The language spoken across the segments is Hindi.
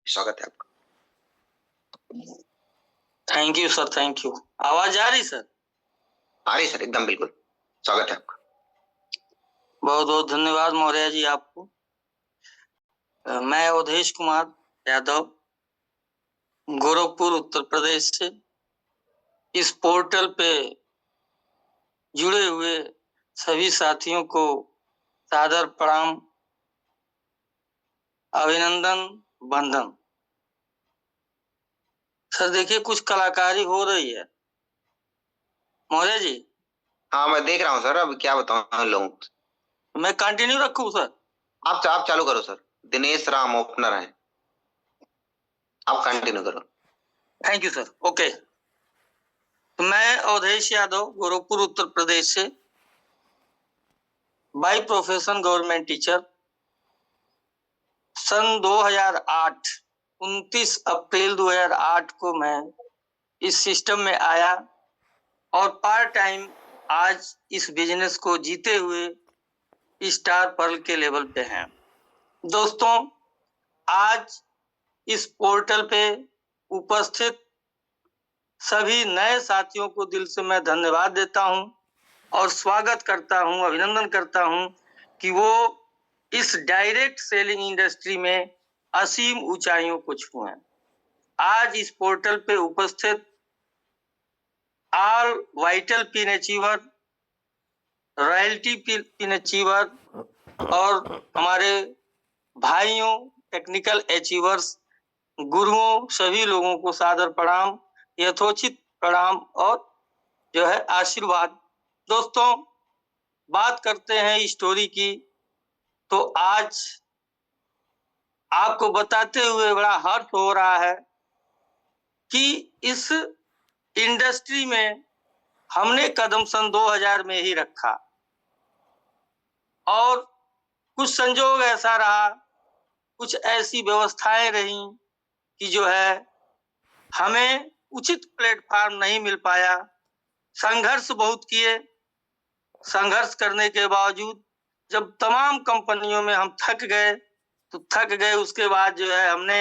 स्वागत है आपका। Thank you sir, thank you. आवाज आ रही सर? आ रही सर, एकदम बिल्कुल। स्वागत है आपका। बहुत बहुत धन्यवाद मौर्य जी आपको। मैं अवधेश कुमार यादव, गोरखपुर उत्तर प्रदेश से इस पोर्टल पे जुड़े हुए सभी साथियों को सादर प्रणाम, अभिनंदन, वंदन। सर देखिए, कुछ कलाकारी हो रही है मौर्य जी। हाँ मैं देख रहा हूँ सर, अब क्या बताऊँ लोगों को। मैं कंटिन्यू रखूं सर? आप चालू करो सर। दिनेश राम ओपनर है, आप कंटिन्यू करो। Thank you sir. ओके, तो मैं अवधेश यादव, गोरखपुर उत्तर प्रदेश से, बाय प्रोफेशन गवर्नमेंट टीचर। सन 2008, 29 अप्रैल 2008 को मैं इस सिस्टम में आया और पार्ट टाइम आज इस बिजनेस को जीते हुए स्टार पर्ल के लेवल पे हैं। दोस्तों, आज इस पोर्टल पे उपस्थित सभी नए साथियों को दिल से मैं धन्यवाद देता हूं और स्वागत करता हूं, अभिनंदन करता हूं कि वो इस डायरेक्ट सेलिंग इंडस्ट्री में असीम ऊंचाइयों को छुएं। आज इस पोर्टल पे उपस्थित all vital pin achiever, royalty pin achiever और हमारे भाइयों टेक्निकल अचीवर्स, गुरुओं, सभी लोगों को सादर प्रणाम, यथोचित प्रणाम और जो है आशीर्वाद। दोस्तों, बात करते हैं स्टोरी की। तो आज आपको बताते हुए बड़ा हर्ष हो रहा है कि इस इंडस्ट्री में हमने कदम सन 2000 में ही रखा और कुछ संजोग ऐसा रहा, कुछ ऐसी व्यवस्थाएं रही कि जो है हमें उचित प्लेटफॉर्म नहीं मिल पाया। संघर्ष बहुत किए, संघर्ष करने के बावजूद जब तमाम कंपनियों में हम थक गए तो थक गए। उसके बाद जो है हमने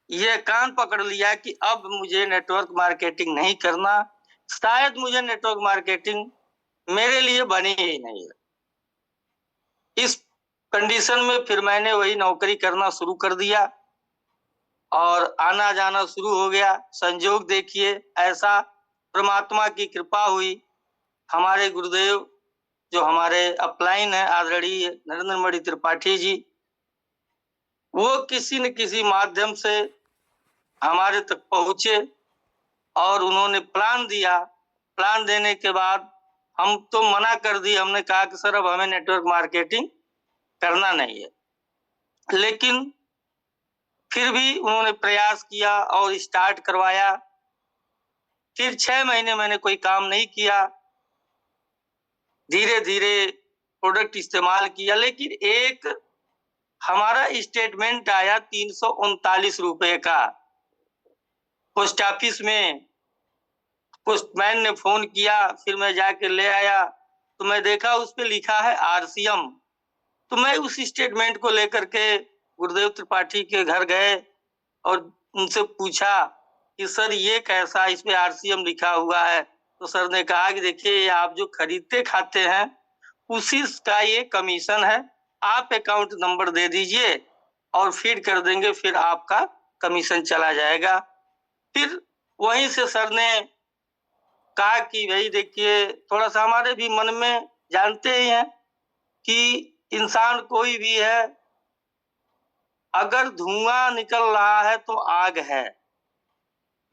ये कान पकड़ लिया कि अब मुझे नेटवर्क मार्केटिंग नहीं करना, शायद मुझे नेटवर्क मार्केटिंग मेरे लिए बनी ही नहीं है। इस कंडीशन में फिर मैंने वही नौकरी करना शुरू कर दिया और आना जाना शुरू हो गया। संजोग देखिए ऐसा, परमात्मा की कृपा हुई। हमारे गुरुदेव जो हमारे अपलाइन है आदरणीय नरेंद्र मणि त्रिपाठी जी, वो किसी न किसी माध्यम से हमारे तक पहुंचे और उन्होंने प्लान दिया। प्लान देने के बाद हम तो मना कर दिए, हमने कहा कि सर अब हमें नेटवर्क मार्केटिंग करना नहीं है। लेकिन फिर भी उन्होंने प्रयास किया और स्टार्ट करवाया। फिर 6 महीने मैंने कोई काम नहीं किया, धीरे धीरे प्रोडक्ट इस्तेमाल किया। लेकिन एक हमारा स्टेटमेंट आया 339 रुपए का पोस्ट ऑफिस में। पोस्टमैन ने फोन किया, फिर मैं जाके ले आया तो मैं देखा उस पे लिखा है आरसीएम। तो मैं उस स्टेटमेंट को लेकर के गुरुदेव त्रिपाठी के घर गए और उनसे पूछा कि सर ये कैसा, इस पे आरसीएम लिखा हुआ है। तो सर ने कहा कि देखिए आप जो खरीदते खाते हैं उसी का ये कमीशन है, आप अकाउंट नंबर दे दीजिए और फीड कर देंगे, फिर आपका कमीशन चला जाएगा। फिर वहीं से सर ने कहा कि भाई देखिए, थोड़ा सा हमारे भी मन में जानते ही हैं कि इंसान कोई भी है, अगर धुआं निकल रहा है तो आग है।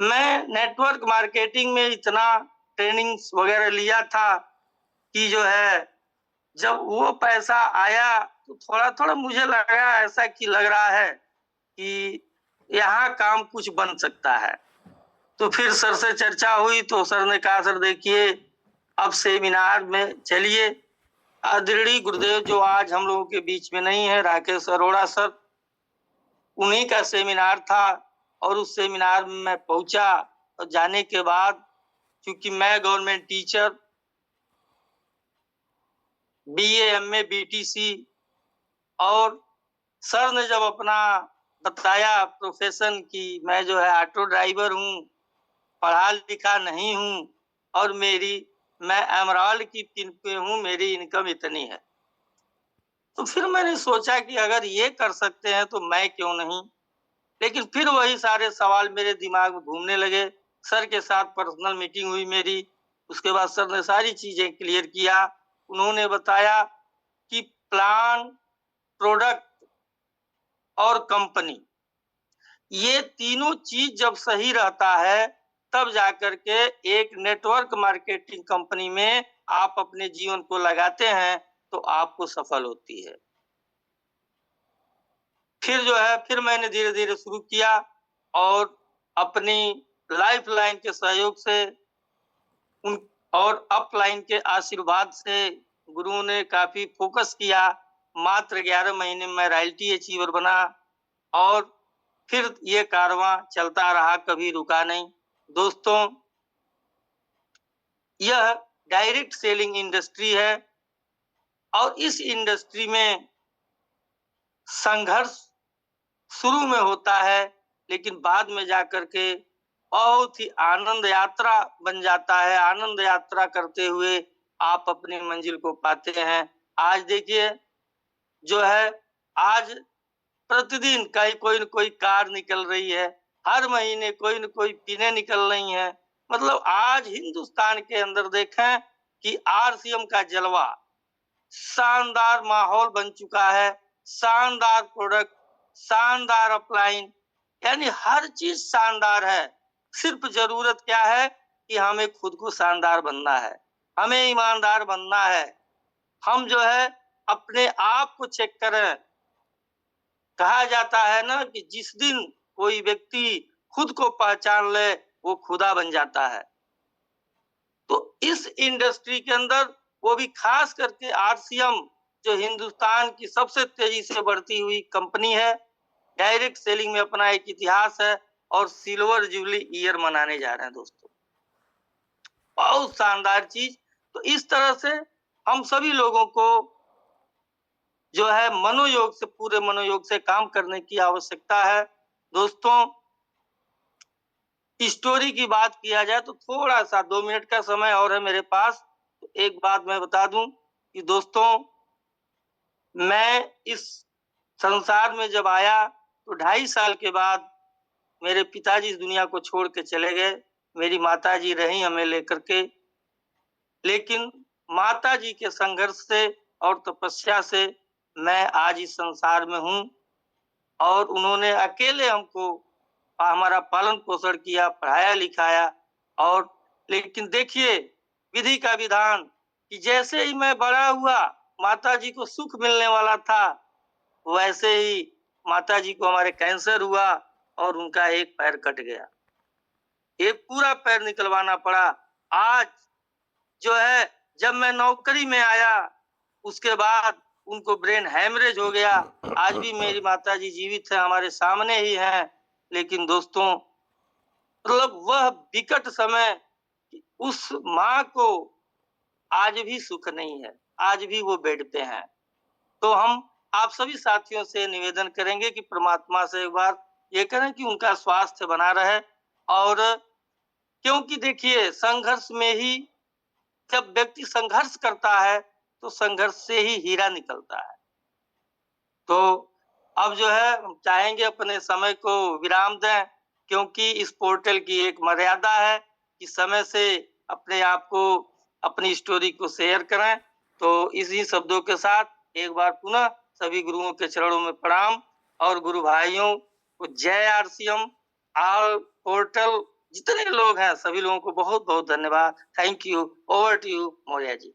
मैं नेटवर्क मार्केटिंग में इतना ट्रेनिंग वगैरह लिया था कि जो है जब वो पैसा आया तो थोड़ा थोड़ा मुझे लगा ऐसा कि लग रहा है कि यहाँ काम कुछ बन सकता है। तो फिर सर से चर्चा हुई तो सर ने कहा सर देखिए अब सेमिनार में चलिए। आदरणीय गुरुदेव जो आज हम लोगों के बीच में नहीं है, राकेश अरोड़ा सर, उन्हीं का सेमिनार था और उस सेमिनार में मैं पहुंचा। और जाने के बाद क्योंकि मैं government teacher, BA, MA, BTC, और सर ने जब अपना बताया प्रोफेशन कि मैं जो है ऑटो ड्राइवर हूँ, पढ़ा लिखा नहीं हूँ और मैं एमराल्ड की पिन पे हूँ, मेरी इनकम इतनी है। तो फिर मैंने सोचा कि अगर ये कर सकते हैं तो मैं क्यों नहीं। लेकिन फिर वही सारे सवाल मेरे दिमाग में घूमने लगे। सर के साथ पर्सनल मीटिंग हुई मेरी। उसके बाद सर ने सारी चीजें क्लियर किया। उन्होंने बताया कि प्लान, प्रोडक्ट और कंपनी, ये तीनों चीज जब सही रहता है तब जाकर के एक नेटवर्क मार्केटिंग कंपनी में आप अपने जीवन को लगाते हैं तो आपको सफल होती है। फिर मैंने धीरे-धीरे शुरू किया और अपनी लाइफलाइन के सहयोग से उन और अपलाइन के आशीर्वाद से गुरुओं ने काफी फोकस किया। मात्र 11 महीने में मैं रॉयल्टी अचीवर बना और फिर ये कारवां चलता रहा, कभी रुका नहीं। दोस्तों, यह डायरेक्ट सेलिंग इंडस्ट्री है और इस इंडस्ट्री में संघर्ष शुरू में होता है, लेकिन बाद में जाकर के बहुत ही आनंद यात्रा बन जाता है। आनंद यात्रा करते हुए आप अपनी मंजिल को पाते हैं। आज देखिए जो है, आज प्रतिदिन कहीं कोई न कोई कार निकल रही है, हर महीने कोई न कोई पिनें निकल रही हैं। मतलब आज हिंदुस्तान के अंदर देखें कि आरसीएम का जलवा, शानदार माहौल बन चुका है, शानदार प्रोडक्ट, शानदार अपलाइन, यानी हर चीज शानदार है। सिर्फ जरूरत क्या है कि हमें खुद को शानदार बनना है, हमें ईमानदार बनना है। हम जो है अपने आप को चेक करें। कहा जाता है ना कि जिस दिन कोई व्यक्ति खुद को पहचान ले वो खुदा बन जाता है। तो इस इंडस्ट्री के अंदर वो भी खास करके आरसीएम, जो हिंदुस्तान की सबसे तेजी से बढ़ती हुई कंपनी है, डायरेक्ट सेलिंग में अपना एक इतिहास है और सिल्वर जुबली ईयर मनाने जा रहे हैं दोस्तों। बहुत शानदार चीज। तो इस तरह से हम सभी लोगों को जो है मनोयोग से, पूरे मनोयोग से काम करने की आवश्यकता है। दोस्तों, स्टोरी की बात किया जाए तो थोड़ा सा 2 मिनट का समय और है मेरे पास। तो एक बात मैं बता दूं कि दोस्तों, मैं इस संसार में जब आया तो 2.5 साल के बाद मेरे पिताजी इस दुनिया को छोड़ के चले गए। मेरी माताजी रही हमें लेकर के। लेकिन माताजी के संघर्ष से और तपस्या से मैं आज इस संसार में हूँ और उन्होंने अकेले हमको हमारा पालन पोषण किया, पढ़ाया लिखाया। और लेकिन देखिए विधि का विधान कि जैसे ही मैं बड़ा हुआ, माताजी को सुख मिलने वाला था, वैसे ही माताजी को हमारे कैंसर हुआ और उनका एक पैर कट गया। एक पूरा पैर निकलवाना पड़ा। आज जो है, जब मैं नौकरी में आया उसके बाद उनको ब्रेन हैमरेज हो गया। आज भी मेरी माताजी जीवित है, हमारे सामने ही हैं। लेकिन दोस्तों, मतलब वह विकट समय, उस माँ को आज भी सुख नहीं है, आज भी वो बेड पे हैं। तो हम आप सभी साथियों से निवेदन करेंगे कि परमात्मा से एक बार ये करें कि उनका स्वास्थ्य बना रहे। और क्योंकि देखिए संघर्ष में ही, जब व्यक्ति संघर्ष करता है तो संघर्ष से ही हीरा निकलता है। तो अब जो है हम चाहेंगे अपने समय को विराम दें, क्योंकि इस पोर्टल की एक मर्यादा है कि समय से अपने आप को, अपनी स्टोरी को शेयर करें। तो इसी शब्दों के साथ एक बार पुनः सभी गुरुओं के चरणों में प्रणाम और गुरु भाइयों को जय आरसीएम। ऑल पोर्टल जितने लोग हैं सभी लोगों को बहुत बहुत धन्यवाद। Thank you. Over to you Maurya ji.